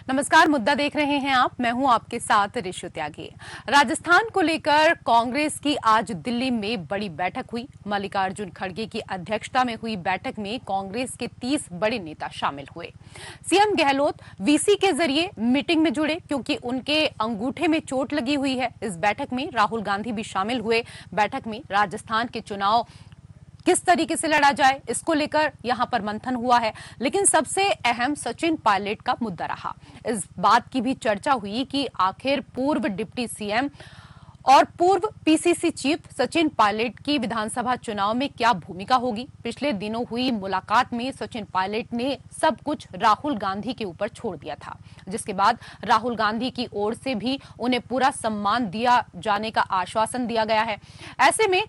नमस्कार, मुद्दा देख रहे हैं आप। मैं हूं आपके साथ ऋषु त्यागी। राजस्थान को लेकर कांग्रेस की आज दिल्ली में बड़ी बैठक हुई। मल्लिकार्जुन खड़गे की अध्यक्षता में हुई बैठक में कांग्रेस के 30 बड़े नेता शामिल हुए। सीएम गहलोत वीसी के जरिए मीटिंग में जुड़े क्योंकि उनके अंगूठे में चोट लगी हुई है। इस बैठक में राहुल गांधी भी शामिल हुए। बैठक में राजस्थान के चुनाव किस तरीके से लड़ा जाए, इसको लेकर यहां पर मंथन हुआ है। लेकिन सबसे अहम सचिन पायलट का मुद्दा रहा। इस बात की भी चर्चा हुई कि आखिर पूर्व डिप्टी सीएम और पूर्व पीसीसी चीफ सचिन पायलट की विधानसभा चुनाव में क्या भूमिका होगी। पिछले दिनों हुई मुलाकात में सचिन पायलट ने सब कुछ राहुल गांधी के ऊपर छोड़ दिया था, जिसके बाद राहुल गांधी की ओर से भी उन्हें पूरा सम्मान दिया जाने का आश्वासन दिया गया है। ऐसे में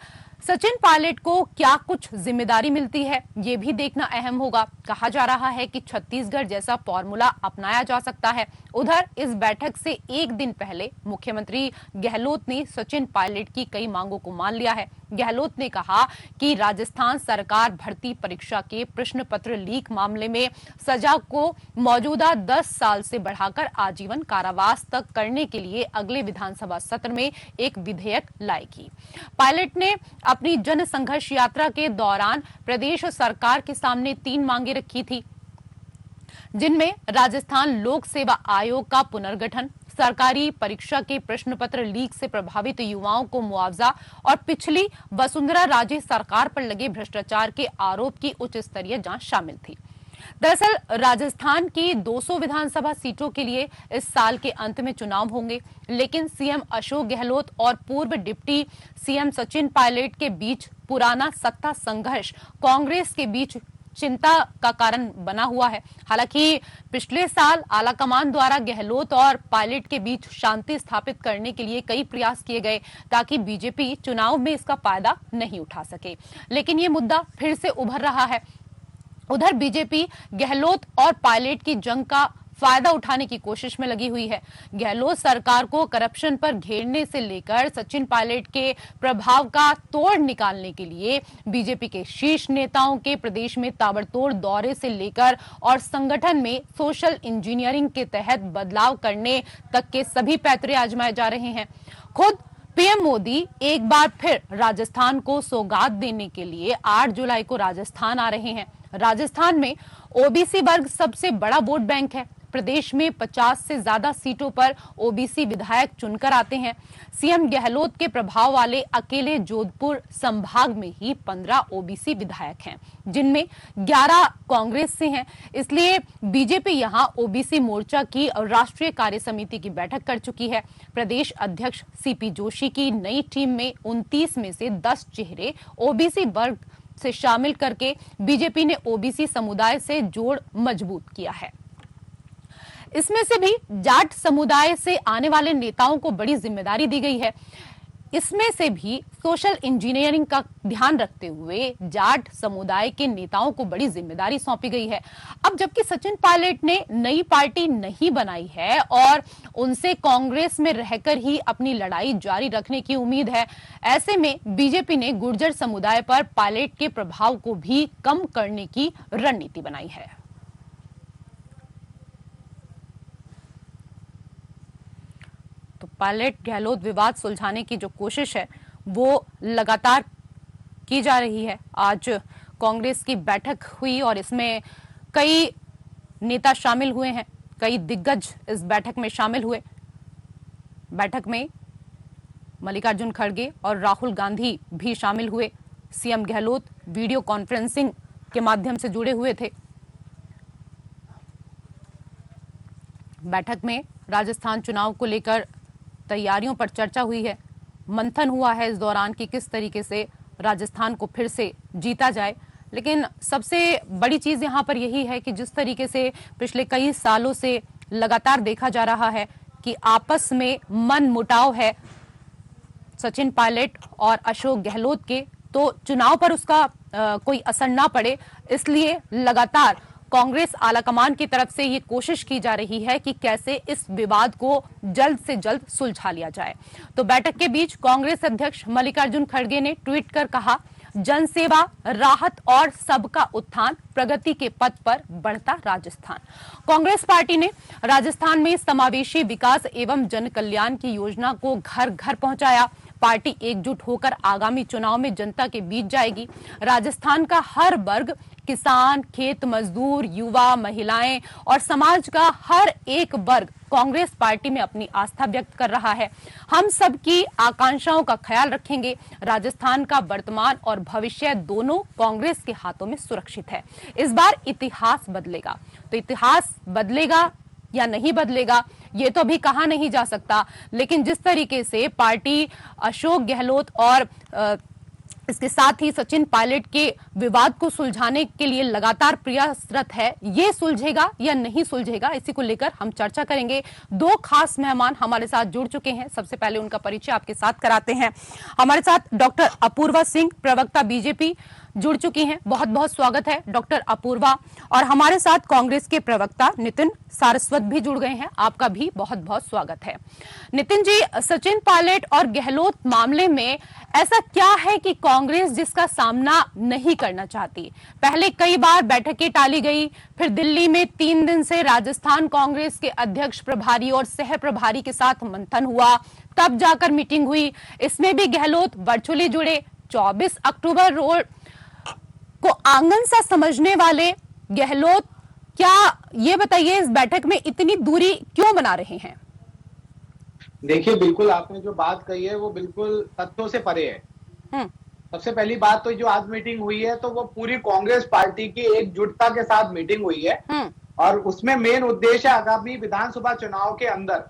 सचिन पायलट को क्या कुछ जिम्मेदारी मिलती है, ये भी देखना अहम होगा। कहा जा रहा है कि छत्तीसगढ़ जैसा फॉर्मूला अपनाया जा सकता है। उधर इस बैठक से एक दिन पहले मुख्यमंत्री गहलोत ने सचिन पायलट की कई मांगों को मान लिया है। गहलोत ने कहा कि राजस्थान सरकार भर्ती परीक्षा के प्रश्न पत्र लीक मामले में सजा को मौजूदा 10 साल से बढ़ाकर आजीवन कारावास तक करने के लिए अगले विधानसभा सत्र में एक विधेयक लाएगी। पायलट ने अपनी जन संघर्ष यात्रा के दौरान प्रदेश सरकार के सामने 3 मांगे रखी थी, जिनमें राजस्थान लोक सेवा आयोग का पुनर्गठन, सरकारी परीक्षा के प्रश्न पत्र लीक से प्रभावित युवाओं को मुआवजा और पिछली वसुंधरा राजे सरकार पर लगे भ्रष्टाचार के आरोप की उच्च स्तरीय जांच शामिल थी। दरअसल राजस्थान की 200 विधानसभा सीटों के लिए इस साल के अंत में चुनाव होंगे, लेकिन सीएम अशोक गहलोत और पूर्व डिप्टी सीएम सचिन पायलट के बीच पुराना सत्ता संघर्ष कांग्रेस के बीच चिंता का कारण बना हुआ है। हालांकि पिछले साल आलाकमान द्वारा गहलोत और पायलट के बीच शांति स्थापित करने के लिए कई प्रयास किए गए ताकि बीजेपी चुनाव में इसका फायदा नहीं उठा सके, लेकिन ये मुद्दा फिर से उभर रहा है। उधर बीजेपी गहलोत और पायलट की जंग का फायदा उठाने की कोशिश में लगी हुई है। गहलोत सरकार को करप्शन पर घेरने से लेकर सचिन पायलट के प्रभाव का तोड़ निकालने के लिए बीजेपी के शीर्ष नेताओं के प्रदेश में ताबड़तोड़ दौरे से लेकर और संगठन में सोशल इंजीनियरिंग के तहत बदलाव करने तक के सभी पैतरे आजमाए जा रहे हैं। खुद पीएम मोदी एक बार फिर राजस्थान को सौगात देने के लिए 8 जुलाई को राजस्थान आ रहे हैं। राजस्थान में ओबीसी वर्ग सबसे बड़ा वोट बैंक है। प्रदेश में 50 से ज्यादा सीटों पर ओबीसी विधायक चुनकर आते हैं। सीएम गहलोत के प्रभाव वाले अकेले जोधपुर संभाग में ही 15 ओबीसी विधायक हैं, जिनमें 11 कांग्रेस से हैं। इसलिए बीजेपी यहां ओबीसी मोर्चा की राष्ट्रीय कार्य समिति की बैठक कर चुकी है। प्रदेश अध्यक्ष सीपी जोशी की नई टीम में 29 में से 10 चेहरे ओबीसी वर्ग से शामिल करके बीजेपी ने ओबीसी समुदाय से जोड़ मजबूत किया है। इसमें से भी जाट समुदाय से आने वाले नेताओं को बड़ी जिम्मेदारी दी गई है। इसमें से भी सोशल इंजीनियरिंग का ध्यान रखते हुए जाट समुदाय के नेताओं को बड़ी जिम्मेदारी सौंपी गई है। अब जबकि सचिन पायलट ने नई पार्टी नहीं बनाई है और उनसे कांग्रेस में रहकर ही अपनी लड़ाई जारी रखने की उम्मीद है, ऐसे में बीजेपी ने गुर्जर समुदाय पर पायलट के प्रभाव को भी कम करने की रणनीति बनाई है। तो पायलट गहलोत विवाद सुलझाने की जो कोशिश है वो लगातार की जा रही है। आज कांग्रेस की बैठक हुई और इसमें कई नेता शामिल हुए हैं, कई दिग्गज इस बैठक में शामिल हुए। बैठक में मल्लिकार्जुन खड़गे और राहुल गांधी भी शामिल हुए। सीएम गहलोत वीडियो कॉन्फ्रेंसिंग के माध्यम से जुड़े हुए थे। बैठक में राजस्थान चुनाव को लेकर तैयारियों पर चर्चा हुई है, मंथन हुआ है इस दौरान कि किस तरीके से राजस्थान को फिर से जीता जाए। लेकिन सबसे बड़ी चीज यहां पर यही है कि जिस तरीके से पिछले कई सालों से लगातार देखा जा रहा है कि आपस में मन मुटाव है सचिन पायलट और अशोक गहलोत के, तो चुनाव पर उसका कोई असर ना पड़े, इसलिए लगातार कांग्रेस आलाकमान की तरफ से ये कोशिश की जा रही है कि कैसे इस विवाद को जल्द से जल्द सुलझा लिया जाए। तो बैठक के बीच कांग्रेस अध्यक्ष मल्लिकार्जुन खड़गे ने ट्वीट कर कहा, जनसेवा, राहत और सबका उत्थान, प्रगति के पथ पर बढ़ता राजस्थान। कांग्रेस पार्टी ने राजस्थान में समावेशी विकास एवं जन कल्याण की योजना को घर घर पहुंचाया। पार्टी एकजुट होकर आगामी चुनाव में जनता के बीच जाएगी। राजस्थान का हर वर्ग, किसान, खेत मजदूर, युवा, महिलाएं और समाज का हर एक वर्ग कांग्रेस पार्टी में अपनी आस्था व्यक्त कर रहा है। हम सबकी आकांक्षाओं का ख्याल रखेंगे। राजस्थान का वर्तमान और भविष्य दोनों कांग्रेस के हाथों में सुरक्षित है। इस बार इतिहास बदलेगा। तो इतिहास बदलेगा या नहीं बदलेगा ये तो अभी कहा नहीं जा सकता, लेकिन जिस तरीके से पार्टी अशोक गहलोत और इसके साथ ही सचिन पायलट के विवाद को सुलझाने के लिए लगातार प्रयासरत है, ये सुलझेगा या नहीं सुलझेगा, इसी को लेकर हम चर्चा करेंगे। दो खास मेहमान हमारे साथ जुड़ चुके हैं। सबसे पहले उनका परिचय आपके साथ कराते हैं। हमारे साथ डॉक्टर अपूर्वा सिंह, प्रवक्ता बीजेपी, जुड़ चुकी हैं। बहुत बहुत स्वागत है डॉक्टर अपूर्वा। और हमारे साथ कांग्रेस के प्रवक्ता नितिन सारस्वत भी जुड़ गए हैं। आपका भी बहुत बहुत स्वागत है। नितिन जी, सचिन पायलट और गहलोत मामले में ऐसा क्या है कि कांग्रेस जिसका सामना नहीं करना चाहती? पहले कई बार बैठकें टाली गई, फिर दिल्ली में 3 दिन से राजस्थान कांग्रेस के अध्यक्ष, प्रभारी और सह प्रभारी के साथ मंथन हुआ, तब जाकर मीटिंग हुई। इसमें भी गहलोत वर्चुअली जुड़े। 24 अक्टूबर रोड को आंगन सा समझने वाले गहलोत, क्या ये बताइए इस बैठक में इतनी दूरी क्यों बना रहे हैं? देखिए, बिल्कुल आपने जो बात कही है वो बिल्कुल तथ्यों से परे है। सबसे पहली बात तो जो आज मीटिंग हुई है तो वो पूरी कांग्रेस पार्टी की एकजुटता के साथ मीटिंग हुई है और उसमें मेन उद्देश्य आगामी विधानसभा चुनाव के अंदर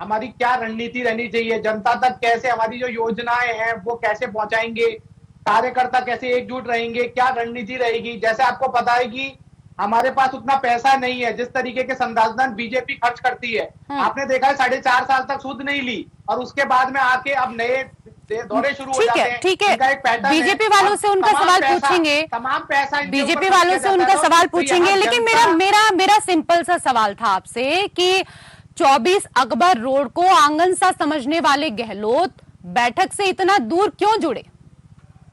हमारी क्या रणनीति रहनी चाहिए, जनता तक कैसे हमारी जो योजनाएं हैं वो कैसे पहुंचाएंगे, कार्यकर्ता कैसे एकजुट रहेंगे, क्या रणनीति रहेगी। जैसे आपको पता है कि हमारे पास उतना पैसा नहीं है जिस तरीके के संसाधन बीजेपी खर्च करती है। आपने देखा है 4.5 साल तक सुध नहीं ली और उसके बाद में आके अब नए दौरे शुरू हो जाते हैं। ठीक है, बीजेपी वालों से उनका सवाल पूछेंगे, तमाम पैसा बीजेपी वालों से उनका सवाल पूछेंगे, लेकिन मेरा सिंपल सा सवाल था आपसे कि 24 अकबर रोड को आंगन सा समझने वाले गहलोत बैठक से इतना दूर क्यों जुड़े?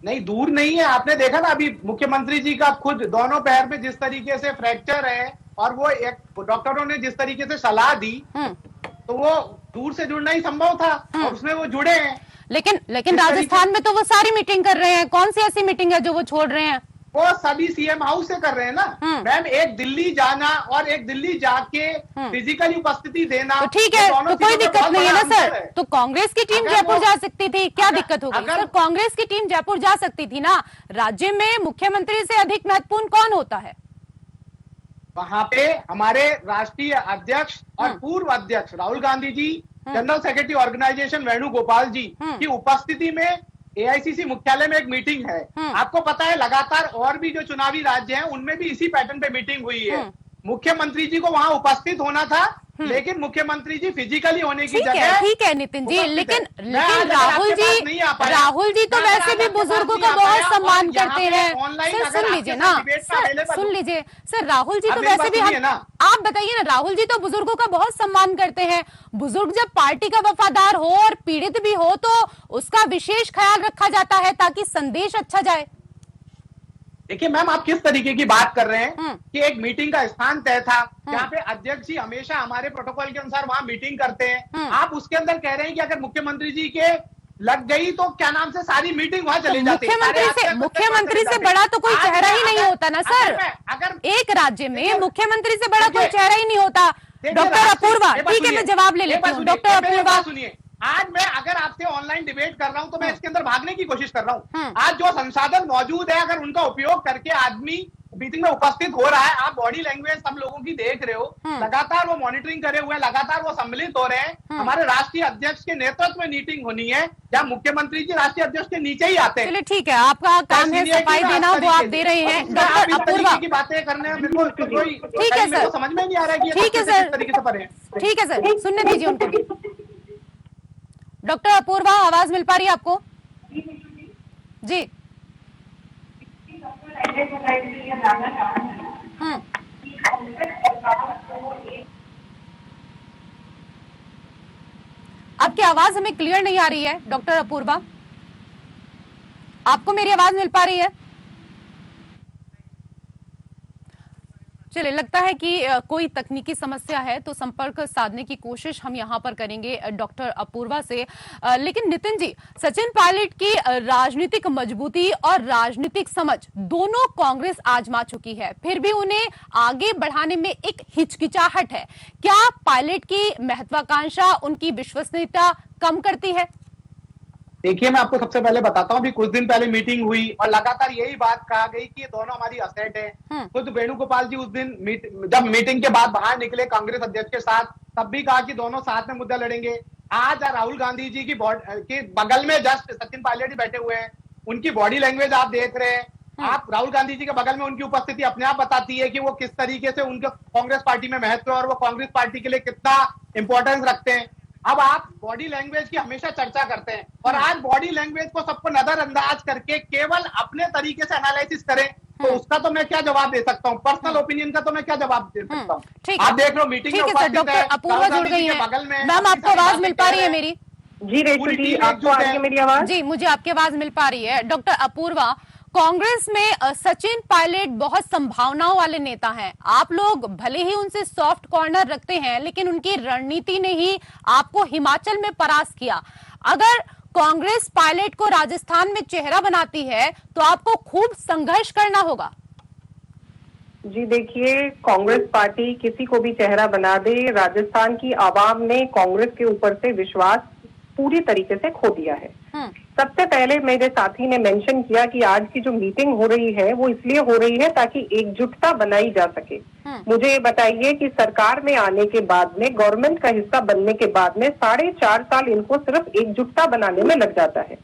नहीं, दूर नहीं है। आपने देखा ना अभी मुख्यमंत्री जी का खुद दोनों पैर में जिस तरीके से फ्रैक्चर है और वो एक डॉक्टरों ने जिस तरीके से सलाह दी तो वो दूर से जुड़ना ही संभव था और उसमें वो जुड़े हैं। लेकिन राजस्थान में तो वो सारी मीटिंग कर रहे हैं। कौन सी ऐसी मीटिंग है जो वो छोड़ रहे हैं? वो सभी सीएम हाउस से कर रहे हैं ना मैम। एक दिल्ली जाना और एक दिल्ली जाके फिजिकली उपस्थिति देना तो ठीक है, तो कोई दिक्कत नहीं है ना सर। तो कांग्रेस की टीम जयपुर जा सकती थी, क्या दिक्कत हो गई सर? कांग्रेस की टीम जयपुर जा सकती थी ना। राज्य में मुख्यमंत्री से अधिक महत्वपूर्ण कौन होता है? वहां पे हमारे राष्ट्रीय अध्यक्ष और पूर्व अध्यक्ष Rahul Gandhi ji, general secretary organisation Venugopal जी की उपस्थिति में एआईसीसी मुख्यालय में एक मीटिंग है। आपको पता है लगातार और भी जो चुनावी राज्य हैं उनमें भी इसी पैटर्न पे मीटिंग हुई है। मुख्यमंत्री जी को वहां उपस्थित होना था, लेकिन मुख्यमंत्री जी फिजिकली होने की जगह ठीक है नितिन जी, लेकिन राहुल जी तो वैसे भी बुजुर्गों का बहुत सम्मान करते हैं। सर सुन लीजिए ना, सुन लीजिए सर, राहुल जी तो वैसे भी आप बताइए ना, राहुल जी तो बुजुर्गों का बहुत सम्मान करते हैं। बुजुर्ग जब पार्टी का वफादार हो और पीड़ित भी हो तो उसका विशेष ख्याल रखा जाता है ताकि संदेश अच्छा जाए। देखिए मैम, आप किस तरीके की बात कर रहे हैं कि एक मीटिंग का स्थान तय था जहाँ पे अध्यक्ष जी हमेशा हमारे प्रोटोकॉल के अनुसार वहां मीटिंग करते हैं। आप उसके अंदर कह रहे हैं कि अगर मुख्यमंत्री जी के लग गई तो क्या नाम से सारी मीटिंग वहां चली जाती है। मुख्यमंत्री से बड़ा तो कोई चेहरा ही नहीं होता ना सर। अगर एक राज्य में मुख्यमंत्री से बड़ा कोई चेहरा ही नहीं होता। डॉक्टर अपूर्वा, ठीक है मैं जवाब ले लेती हूँ। डॉक्टर अपूर्वा सुनिए, आज मैं अगर आपसे ऑनलाइन डिबेट कर रहा हूं तो मैं इसके अंदर भागने की कोशिश कर रहा हूं। आज जो संसाधन मौजूद है अगर उनका उपयोग करके आदमी मीटिंग में उपस्थित हो रहा है, आप बॉडी लैंग्वेज सब लोगों की देख रहे हो, लगातार वो मॉनिटरिंग करे हुए हैं, लगातार वो सम्मिलित हो रहे हैं। हमारे राष्ट्रीय अध्यक्ष के नेतृत्व में मीटिंग होनी है जहाँ मुख्यमंत्री जी राष्ट्रीय अध्यक्ष के नीचे ही आते हैं। चलिए ठीक है, आपका काम है सफाई देना, वो आप दे रहे हैं। डॉक्टर अपूर्वा की बातें करने में बिल्कुल ठीक है सर, समझ में नहीं आ रहा है कि ठीक है सर, तरीके से पढ़े। ठीक है सर, सुनने दीजिए उनको भी। डॉक्टर अपूर्वा, आवाज मिल पा रही है आपको? जी आपकी आवाज हमें क्लियर नहीं आ रही है डॉक्टर अपूर्वा। आपको मेरी आवाज मिल पा रही है? चलिए, लगता है कि कोई तकनीकी समस्या है, तो संपर्क साधने की कोशिश हम यहां पर करेंगे डॉक्टर अपूर्वा से। लेकिन नितिन जी, सचिन पायलट की राजनीतिक मजबूती और राजनीतिक समझ दोनों कांग्रेस आजमा चुकी है, फिर भी उन्हें आगे बढ़ाने में एक हिचकिचाहट है। क्या पायलट की महत्वाकांक्षा उनकी विश्वसनीयता कम करती है? देखिए, मैं आपको सबसे पहले बताता हूँ, अभी कुछ दिन पहले मीटिंग हुई और लगातार यही बात कहा गई कि ये दोनों हमारी असेट है। खुद वेणुगोपाल जी उस दिन जब मीटिंग के बाद बाहर निकले कांग्रेस अध्यक्ष के साथ, तब भी कहा कि दोनों साथ में मुद्दा लड़ेंगे। आज राहुल गांधी जी की के बगल में जस्ट सचिन पायलट जी बैठे हुए हैं, उनकी बॉडी लैंग्वेज आप देख रहे हैं। आप राहुल गांधी जी के बगल में उनकी उपस्थिति अपने आप बताती है कि वो किस तरीके से उनके कांग्रेस पार्टी में महत्व है और वो कांग्रेस पार्टी के लिए कितना इंपॉर्टेंस रखते हैं। अब आप बॉडी लैंग्वेज की हमेशा चर्चा करते हैं और आज बॉडी लैंग्वेज को सबको नजरअंदाज करके केवल अपने तरीके से एनालिसिस करें, तो उसका तो मैं क्या जवाब दे सकता हूँ? पर्सनल ओपिनियन का तो मैं क्या जवाब दे सकता हूँ? आप देख लो मीटिंग में उपस्थित डॉक्टर अपूर्वा जुड़ गई है बगल में। मैम, आपको आवाज मिल पा रही है मेरी? जी रेशु जी, आपको आ रही है मेरी आवाज? जी, मुझे आपकी आवाज मिल पा रही है। डॉक्टर अपूर्वा, कांग्रेस में सचिन पायलट बहुत संभावनाओं वाले नेता हैं। आप लोग भले ही उनसे सॉफ्ट कॉर्नर रखते हैं, लेकिन उनकी रणनीति ने ही आपको हिमाचल में परास्त किया। अगर कांग्रेस पायलट को राजस्थान में चेहरा बनाती है, तो आपको खूब संघर्ष करना होगा। जी देखिए, कांग्रेस पार्टी किसी को भी चेहरा बना दे, राजस्थान की आवाम ने कांग्रेस के ऊपर से विश्वास पूरी तरीके से खो दिया है। सबसे पहले मेरे साथी ने मेंशन किया कि आज की जो मीटिंग हो रही है वो इसलिए हो रही है ताकि एकजुटता बनाई जा सके। मुझे ये बताइए कि सरकार में आने के बाद में, गवर्नमेंट का हिस्सा बनने के बाद में 4.5 साल इनको सिर्फ एकजुटता बनाने में लग जाता है।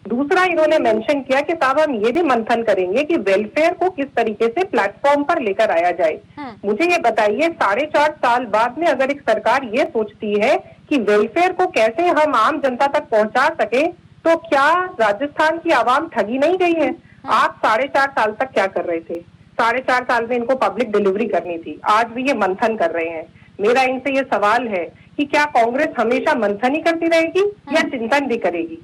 दूसरा, इन्होंने मेंशन किया कि साहब हम ये भी मंथन करेंगे कि वेलफेयर को किस तरीके से प्लेटफॉर्म पर लेकर आया जाए। मुझे ये बताइए, 4.5 साल बाद में अगर एक सरकार ये सोचती है कि वेलफेयर को कैसे हम आम जनता तक पहुंचा सके, तो क्या राजस्थान की आवाम ठगी नहीं गई है? आप 4.5 साल तक क्या कर रहे थे? 4.5 साल में इनको पब्लिक डिलीवरी करनी थी, आज भी ये मंथन कर रहे हैं। मेरा इनसे ये सवाल है कि क्या कांग्रेस हमेशा मंथन ही करती रहेगी या चिंतन भी करेगी?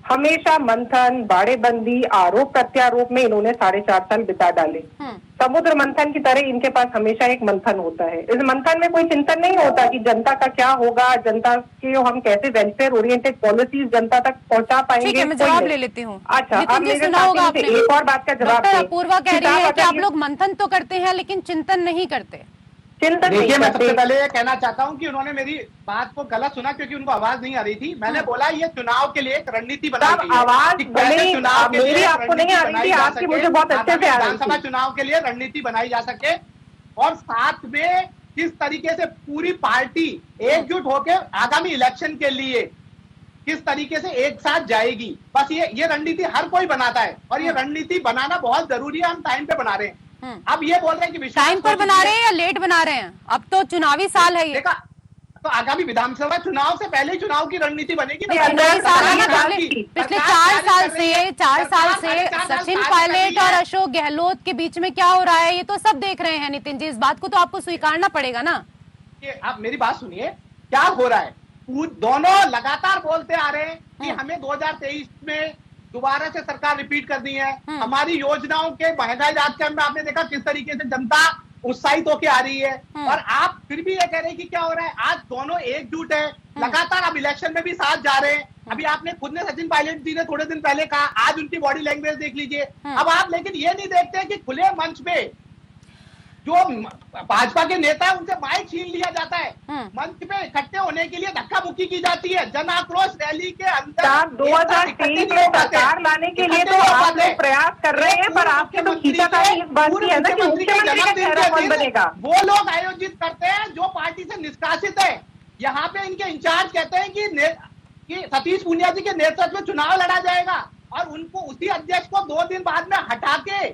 हमेशा मंथन, बाड़ेबंदी, आरोप प्रत्यारोप में इन्होंने 4.5 साल बिता डाले। समुद्र मंथन की तरह इनके पास हमेशा एक मंथन होता है। इस मंथन में कोई चिंतन नहीं होता कि जनता का क्या होगा, जनता के हम कैसे वेलफेयर ओरिएंटेड पॉलिसीज जनता तक पहुंचा पाएंगे। मैं जवाब ले लेती हूँ। अच्छा, अब मेरे साथ एक और बात का जवाब डॉक्टर अपूर्वा कह रही है कि आप लोग मंथन तो करते हैं लेकिन चिंतन नहीं करते। देखिए, मैं सबसे पहले ये कहना चाहता हूं कि उन्होंने मेरी बात को गलत सुना क्योंकि उनको आवाज नहीं आ रही थी। मैंने बोला ये चुनाव के लिए एक रणनीति बनाई गई है। आवाज चुनाव के लिए आपको नहीं आ रही थी, आपकी मुझे बहुत अच्छे से आ रही थी। विधानसभा चुनाव के लिए रणनीति बनाई जा सके और साथ में किस तरीके से पूरी पार्टी एकजुट होकर आगामी इलेक्शन के लिए किस तरीके से एक साथ जाएगी, बस ये रणनीति हर कोई बनाता है और ये रणनीति बनाना बहुत जरूरी है। हम टाइम पे बना रहे हैं। अब ये बोल रहे हैं कि टाइम पर बना रहे हैं या लेट बना रहे हैं? अब तो चुनावी साल है ये। देखा, तो आगामी विधानसभा चुनाव से पहले चुनाव की रणनीति बनेगी। पिछले 4 साल से सचिन पायलट और अशोक गहलोत के बीच में क्या हो रहा है, ये तो सब देख रहे हैं नितिन जी। इस बात को तो आपको स्वीकारना पड़ेगा ना। आप मेरी बात सुनिए, क्या हो रहा है? दोनों लगातार बोलते आ रहे हैं कि हमें 2023 में दोबारा से सरकार रिपीट करनी है। हमारी योजनाओं के महंगाई राजकारण में आपने देखा किस तरीके से जनता उत्साहित होकर आ रही है और आप फिर भी ये कह रहे हैं कि क्या हो रहा है? आज दोनों एकजुट है, लगातार अब इलेक्शन में भी साथ जा रहे हैं। अभी आपने खुद ने, सचिन पायलट जी ने थोड़े दिन पहले कहा, आज उनकी बॉडी लैंग्वेज देख लीजिए। अब आप लेकिन ये नहीं देखते हैं कि खुले मंच पे जो भाजपा के नेता है उनसे माइक छीन लिया जाता है, मंच पे इकट्ठे होने के लिए धक्का मुक्की की जाती है, जन आक्रोश रैली के अंदर 2023 में सरकार लाने के लिए तो आप लोग प्रयास कर रहे हैं, पर आपके तो खींचातानी इस बात की है ना कि मुख्यमंत्री का चेहरा कौन बनेगा? वो लोग आयोजित करते हैं जो पार्टी से निष्कासित है। यहाँ पे इनके इंचार्ज कहते हैं कि सतीश पूनिया जी के नेतृत्व में चुनाव लड़ा जाएगा और उनको उसी अध्यक्ष को 2 दिन बाद में हटा के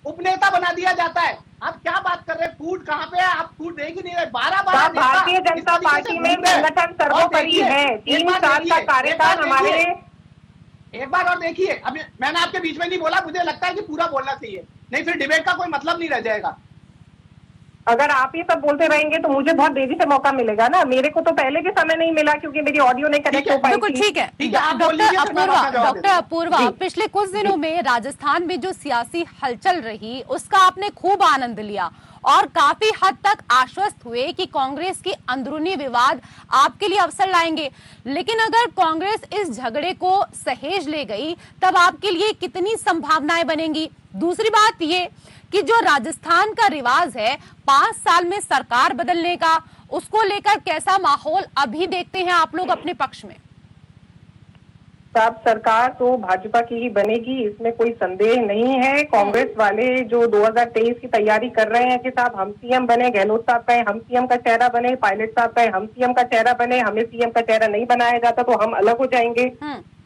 उपनेता बना दिया जाता है। आप क्या बात कर रहे हैं? फूड कहाँ पे है? आप फूड देख ही नहीं रहे। 12 भारतीय जनता पार्टी में संगठन सर्वोपरि है। 3 साल का कार्यकाल हमारे। एक बार और देखिए, अब मैंने आपके बीच में नहीं बोला, मुझे लगता है कि पूरा बोलना चाहिए, नहीं फिर डिबेट का कोई मतलब नहीं रह जाएगा। अगर आप ये सब बोलते रहेंगे तो मुझे बहुत देरी से मौका मिलेगा ना। मेरे को तो पहले भी समय नहीं मिला क्योंकि मेरी ऑडियो नहीं कनेक्ट हो पाई बिल्कुल थी। ठीक है। डॉक्टर अपूर्वा, पिछले कुछ दिनों में राजस्थान में जो सियासी हलचल रही उसका आपने खूब आनंद लिया और काफी हद तक आश्वस्त हुए कि कांग्रेस की अंदरूनी विवाद आपके लिए अवसर लाएंगे। लेकिन अगर कांग्रेस इस झगड़े को सहेज ले गई तब आपके लिए कितनी संभावनाएं बनेंगी? दूसरी बात ये कि जो राजस्थान का रिवाज है 5 साल में सरकार बदलने का, उसको लेकर कैसा माहौल अभी देखते हैं आप लोग अपने पक्ष में? साहब, सरकार तो भाजपा की ही बनेगी, इसमें कोई संदेह नहीं है। कांग्रेस वाले जो 2023 की तैयारी कर रहे हैं कि साहब हम सीएम बने, गहलोत साहब कहे हम सीएम का चेहरा बने, पायलट साहब कहे हम सीएम का चेहरा बने, हमें सीएम का चेहरा नहीं बनाया जाता तो हम अलग हो जाएंगे।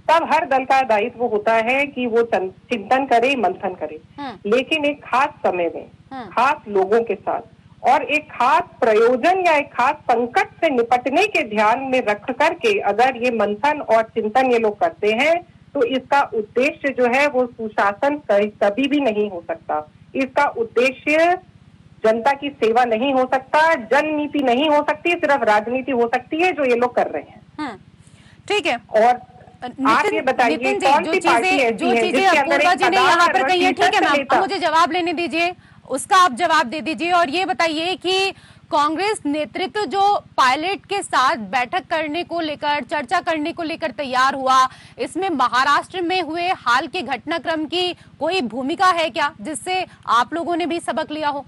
तब हर दल का दायित्व होता है कि वो चिंतन करे, मंथन करे, लेकिन एक खास समय में, खास लोगों के साथ और एक खास प्रयोजन या एक खास संकट से निपटने के ध्यान में रख करके अगर ये मंथन और चिंतन ये लोग करते हैं तो इसका उद्देश्य जो है वो सुशासन कभी भी नहीं हो सकता। इसका उद्देश्य जनता की सेवा नहीं हो सकता, जननीति नहीं हो सकती, सिर्फ राजनीति हो सकती है जो ये लोग कर रहे हैं। ठीक है। और आप ये बताइए कौन सी पार्टी ऐसी है जिसके अंदर अपूर्वा जी ने यहाँ पर कही है, ठीक है मैम, मुझे जवाब लेने दीजिए, उसका आप जवाब दे दीजिए और ये बताइए कि कांग्रेस नेतृत्व जो पायलट के साथ बैठक करने को लेकर, चर्चा करने को लेकर तैयार हुआ, इसमें महाराष्ट्र में हुए हाल के घटनाक्रम की कोई भूमिका है क्या जिससे आप लोगों ने भी सबक लिया हो?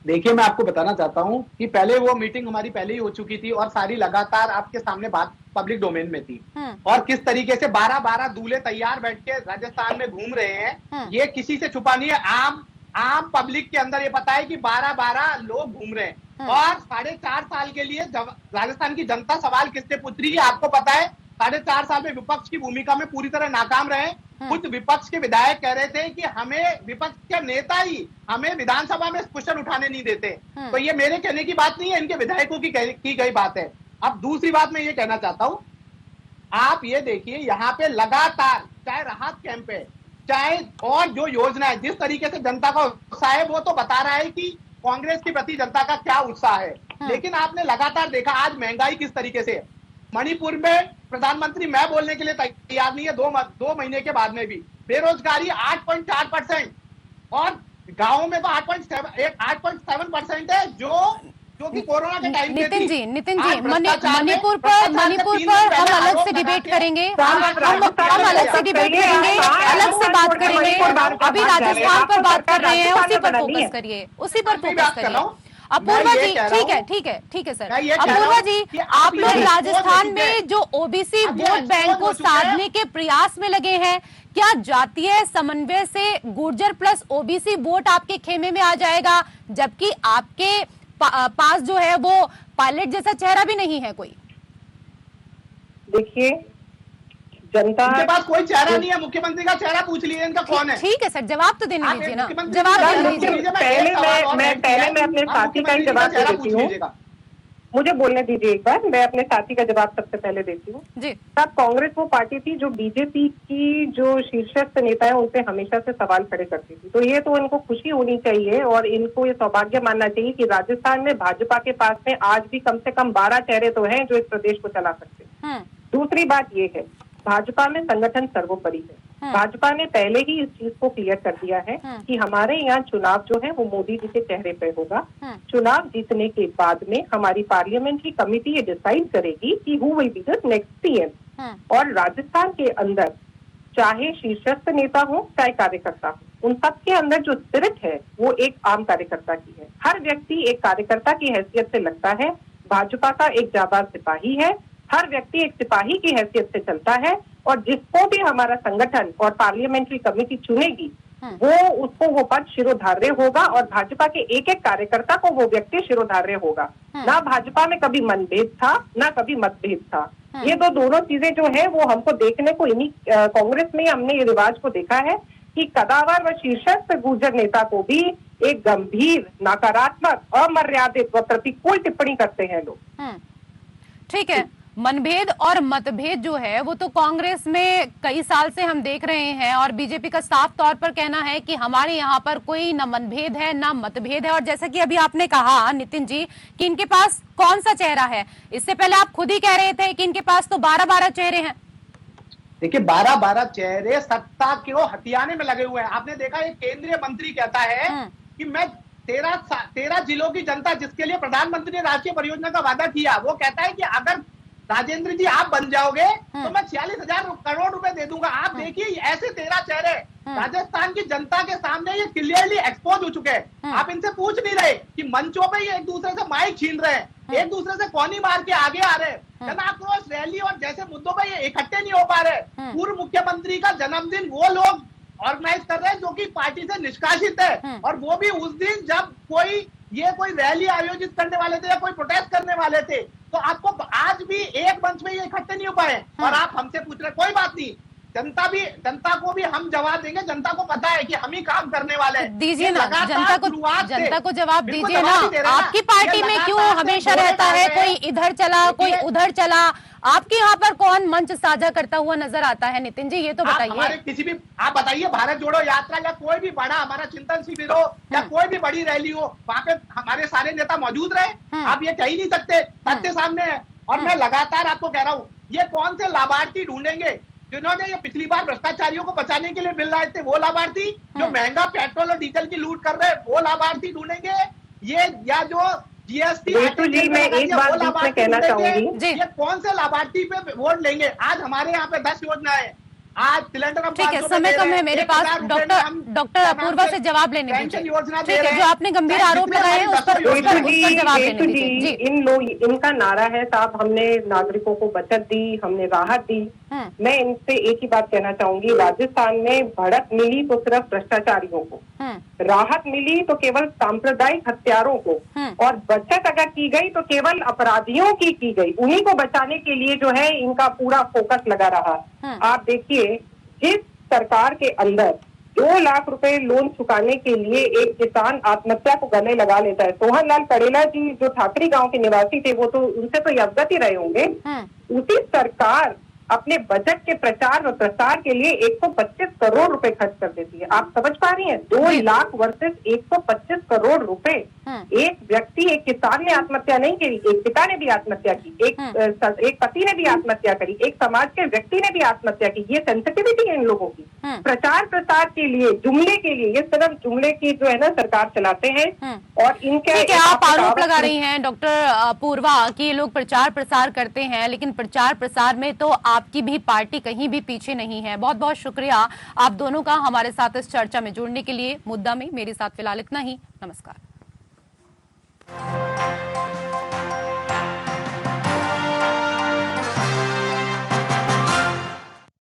देखिए, मैं आपको बताना चाहता हूं कि पहले वो मीटिंग हमारी पहले ही हो चुकी थी और सारी लगातार आपके सामने बात पब्लिक डोमेन में थी और किस तरीके से 12-12 दूल्हे तैयार बैठ के राजस्थान में घूम रहे हैं, ये किसी से छुपा नहीं है। आम पब्लिक के अंदर ये पता है कि 12-12 लोग घूम रहे हैं और 4.5 साल के लिए राजस्थान की जनता सवाल किससे पूछ रही है आपको पता है। 4.5 साल में विपक्ष की भूमिका में पूरी तरह नाकाम रहे। कुछ विपक्ष के विधायक कह रहे थे कि हमें विपक्ष के नेता ही हमें विधानसभा में क्वेश्चन उठाने नहीं देते। तो ये मेरे कहने की बात नहीं है, इनके विधायकों की गई बात है। अब दूसरी बात मैं ये कहना चाहता हूं, आप ये देखिए यहाँ पे लगातार चाहे राहत कैंप है, चाहे और जो योजना है, जिस तरीके से जनता का उत्साह है वो तो बता रहा है कि कांग्रेस के प्रति जनता का क्या उत्साह है। लेकिन आपने लगातार देखा आज महंगाई किस तरीके से, मणिपुर में प्रधानमंत्री मैं बोलने के लिए तैयार नहीं है 2 महीने के बाद में भी, बेरोजगारी 8.4% और गांवों में तो 8.7% है जो कि कोरोना के टाइम पे थी। नितिन जी, मणिपुर पर हम अलग से डिबेट करेंगे, हम अलग से डिबेट करेंगे, अलग से बात करेंगे। अभी राजस्थान पर बात कर रहे हैं, उसी पर फोकस करिए, उसी पर फोकस करिए। अपूर्वा जी, ठीक है सर। अपूर्वा जी, आप लोग राजस्थान में जो ओबीसी वोट बैंक को साधने के प्रयास में लगे हैं, क्या जातीय समन्वय से गुर्जर प्लस ओबीसी वोट आपके खेमे में आ जाएगा, जबकि आपके पास जो है वो पायलट जैसा चेहरा भी नहीं है कोई? देखिए, जनता के पास कोई चेहरा नहीं है, मुख्यमंत्री का चेहरा पूछ लीजिए, इनका कौन है? ठीक है सर, जवाब तो देने दीजिए ना, जवाब देने दीजिए। पहले मैं अपने साथी का ही जवाब देती हूँ, मुझे बोलने दीजिए एक बार, मैं अपने साथी का जवाब सबसे पहले देती हूँ। तब कांग्रेस वो पार्टी थी जो बीजेपी की जो शीर्षस्थ नेता है उनसे हमेशा से सवाल खड़े करती थी। तो ये तो इनको खुशी होनी चाहिए और इनको ये सौभाग्य मानना चाहिए कि राजस्थान में भाजपा के पास में आज भी कम से कम 12 चेहरे तो हैं जो इस प्रदेश को चला सकते हैं। दूसरी बात ये है, भाजपा में संगठन सर्वोपरि है। भाजपा ने पहले ही इस चीज को क्लियर कर दिया है कि हमारे यहाँ चुनाव जो है वो मोदी जी के चेहरे पे होगा। चुनाव जीतने के बाद में हमारी पार्लियामेंट्री कमेटी ये डिसाइड करेगी कि who will be the next CM. और राजस्थान के अंदर चाहे शीर्षस्थ नेता हो चाहे कार्यकर्ता हो, उन सब के अंदर जो स्पिरिट है वो एक आम कार्यकर्ता की है। हर व्यक्ति एक कार्यकर्ता की हैसियत से लगता है, भाजपा का एक जाबाज सिपाही है, हर व्यक्ति एक सिपाही की हैसियत से चलता है और जिसको भी हमारा संगठन और पार्लियामेंट्री कमेटी चुनेगी वो उसको वो पद शिरोधार्य होगा और भाजपा के एक एक कार्यकर्ता को वो व्यक्ति शिरोधार्य होगा। ना भाजपा में कभी मनभेद था ना कभी मतभेद था। ये दोनों चीजें जो है वो हमको देखने को इन्हीं कांग्रेस में हमने ये रिवाज को देखा है कि कदावर व शीर्षस्थ गुर्जर नेता को भी एक गंभीर, नकारात्मक, अमर्यादित व प्रतिकूल टिप्पणी करते हैं लोग। ठीक है, मनभेद और मतभेद जो है वो तो कांग्रेस में कई साल से हम देख रहे हैं और बीजेपी का साफ तौर पर कहना है कि हमारे यहाँ पर कोई न मनभेद है न मतभेद है। और जैसा कि अभी आपने कहा नितिन जी कि इनके पास कौन सा चेहरा है, इससे पहले आप खुद ही कह रहे थे कि इनके पास तो 12-12 चेहरे हैं। देखिए 12-12 चेहरे सत्ता को हथियाने में लगे हुए हैं। आपने देखा एक केंद्रीय मंत्री कहता है कि मैं 13 जिलों की जनता जिसके लिए प्रधानमंत्री ने राष्ट्रीय परियोजना का वादा किया, वो कहता है कि अगर राजेंद्र जी आप बन जाओगे तो मैं 46,000 करोड़ रुपए दे दूंगा। आप देखिए ऐसे 13 चेहरे राजस्थान की जनता के सामने ये क्लियरली एक्सपोज हो चुके हैं। आप इनसे पूछ नहीं रहे कि मंचों पे ये एक दूसरे से माइक छीन रहे हैं, एक दूसरे से कोनी मार के आगे आ रहे हैं, जन आक्रोश रैली और जैसे मुद्दों पे ये इकट्ठे नहीं हो पा रहे। पूर्व मुख्यमंत्री का जन्मदिन वो लोग ऑर्गेनाइज कर रहे हैं जो कि पार्टी से निष्कासित है, और वो भी उस दिन जब कोई रैली आयोजित करने वाले थे या कोई प्रोटेस्ट करने वाले थे। तो आपको आज भी एक मंच में ये इकट्ठे नहीं हो पाए और आप हमसे पूछ रहे। कोई बात नहीं, जनता को भी हम जवाब देंगे। जनता को पता है कि हम ही काम करने वाले हैं। दीजिए ना जनता को जवाब दीजिए ना। आपकी पार्टी में क्यों हमेशा रहता है कोई इधर चला कोई उधर चला, आपके यहाँ पर कौन मंच साझा करता हुआ नजर आता है नितिन जी, ये तो बताइए। किसी भी आप बताइए, भारत जोड़ो यात्रा या कोई भी बड़ा हमारा चिंतन शिविर हो या कोई भी बड़ी रैली हो, वहां पे हमारे सारे नेता मौजूद रहे? आप ये कह ही नहीं सकते, सत्य सामने है। और मैं लगातार आपको कह रहा हूँ, ये कौन से लाभार्थी ढूंढेंगे जिन्होंने ये पिछली बार भ्रष्टाचारियों को बचाने के लिए बिल लाए थे, वो लाभार्थी? जो महंगा पेट्रोल और डीजल की लूट कर रहे हैं, वो लाभार्थी ढूंढेंगे? ये या जो जीएसटी जी मैं एक बात जिसमें कहना चाहूंगी, ये कौन से लाभार्थी पे वोट लेंगे? आज हमारे यहाँ पे 10 योजनाएं, आज सिलेंडर ठीक है, समय कम है मेरे पास। डॉक्टर अपूर्वा से जवाब लेने दीजिए। ठीक है, जो आपने गंभीर आरोप लगाए हैं उस पर जवाब लेने दीजिए। इनका नारा है साहब, हमने नागरिकों को बचत दी, हमने राहत दी। मैं इनसे एक ही बात कहना चाहूंगी, राजस्थान में बढ़त मिली तो सिर्फ भ्रष्टाचारियों को, राहत मिली तो केवल सांप्रदायिक हत्यारों को, और बचत अगर की गई तो केवल अपराधियों की गई। उन्हीं को बचाने के लिए जो है इनका पूरा फोकस लगा रहा। आप देखिए, जिस सरकार के अंदर 2 लाख रुपए लोन चुकाने के लिए एक किसान आत्महत्या को गले लगा लेता है। सोहन लाल कड़ेला जी जो ठाकरी गांव के निवासी थे, वो तो उनसे तो अवगत ही रहे होंगे। उसी सरकार अपने बजट के प्रचार और प्रसार के लिए 125 करोड़ रुपए खर्च कर देती है। आप समझ पा रही हैं? 2 लाख वर्सेस 125 करोड़ रुपए। एक व्यक्ति, एक किसान ने आत्महत्या नहीं की, एक पिता ने भी आत्महत्या की, एक पति ने भी आत्महत्या करी, एक समाज के व्यक्ति ने भी आत्महत्या की। ये सेंसिटिविटी है इन लोगों की। प्रचार प्रसार के लिए, जुमले के लिए, ये सिर्फ जुमले की जो है ना सरकार चलाते हैं। और इनके आप आरोप लगा रही हैं डॉक्टर अपूर्वा कि ये लोग प्रचार प्रसार करते हैं, लेकिन प्रचार प्रसार में तो आपकी भी पार्टी कहीं भी पीछे नहीं है। बहुत बहुत शुक्रिया आप दोनों का हमारे साथ इस चर्चा में जुड़ने के लिए। मुद्दा में मेरे साथ फिलहाल इतना ही। नमस्कार।